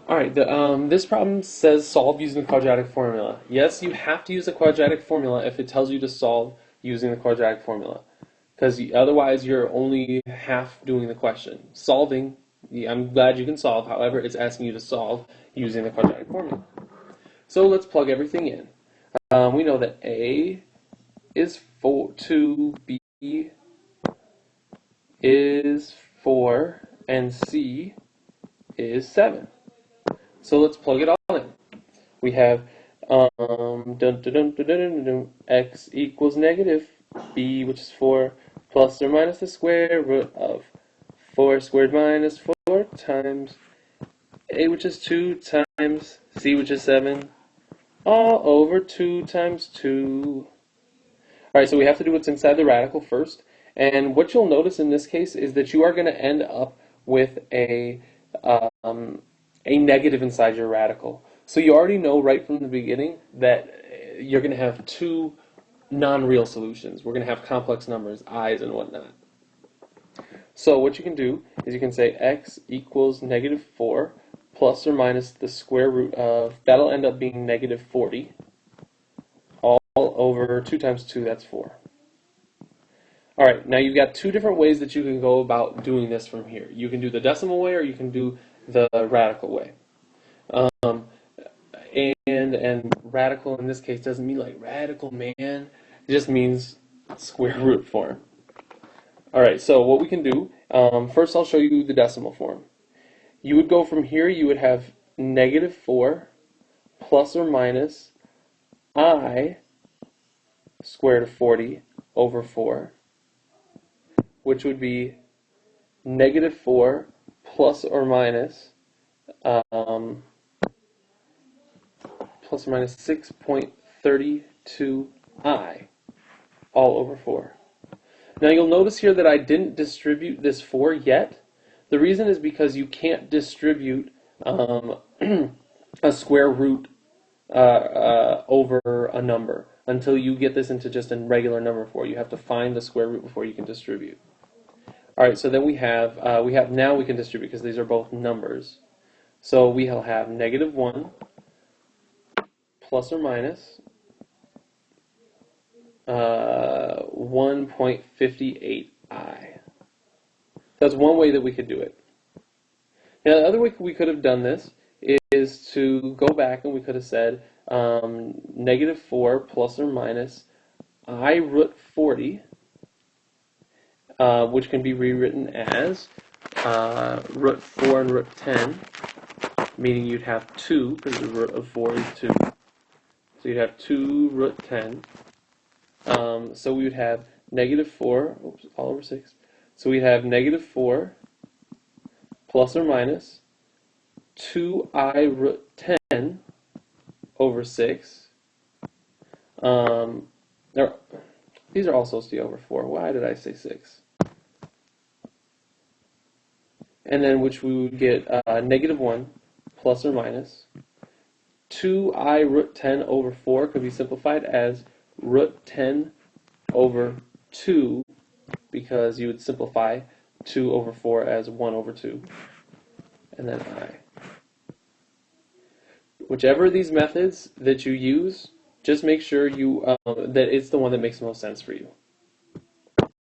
Alright, this problem says solve using the quadratic formula. Yes, you have to use a quadratic formula if it tells you to solve using the quadratic formula. Because otherwise you're only half doing the question. Solving, I'm glad you can solve, however, it's asking you to solve using the quadratic formula. So let's plug everything in. We know that A is 2, B is 4, and C is 7. So let's plug it all in. We have x equals negative b, which is 4, plus or minus the square root of 4 squared minus 4 times a, which is 2, times c, which is 7, all over 2 times 2. Alright, so we have to do what's inside the radical first. And what you'll notice in this case is that you are going to end up with a negative inside your radical. So you already know right from the beginning that you're going to have two non-real solutions. We're going to have complex numbers, i's and whatnot. So what you can do is you can say x equals negative 4 plus or minus the square root of, that'll end up being negative 40, all over 2 times 2, that's 4. Alright, now you've got two different ways that you can go about doing this from here. You can do the decimal way or you can do the radical way. And radical in this case doesn't mean like radical man, it just means square root form. Alright, so what we can do, first I'll show you the decimal form. You would go from here, you would have negative 4 plus or minus I squared of 40 over 4, which would be negative 4 plus or minus 6.32i all over 4. Now you'll notice here that I didn't distribute this 4 yet. The reason is because you can't distribute a square root over a number until you get this into just a regular number 4. You have to find the square root before you can distribute. Alright, so then we have now we can distribute because these are both numbers. So we'll have negative 1 plus or minus 1.58i. That's one way that we could do it. Now the other way we could have done this is to go back and we could have said negative 4 plus or minus I root 40, which can be rewritten as root 4 and root 10, meaning you'd have 2, because the root of 4 is 2. So you'd have 2 root 10. So we would have negative 4, oops, all over 6. So we'd have negative 4 plus or minus 2I root 10 over 6. These are also supposed to be over 4. Why did I say 6? And then which we would get negative 1 plus or minus 2I root 10 over 4 could be simplified as root 10 over 2, because you would simplify 2 over 4 as 1 over 2, and then I. Whichever of these methods that you use, just make sure you that it's the one that makes the most sense for you.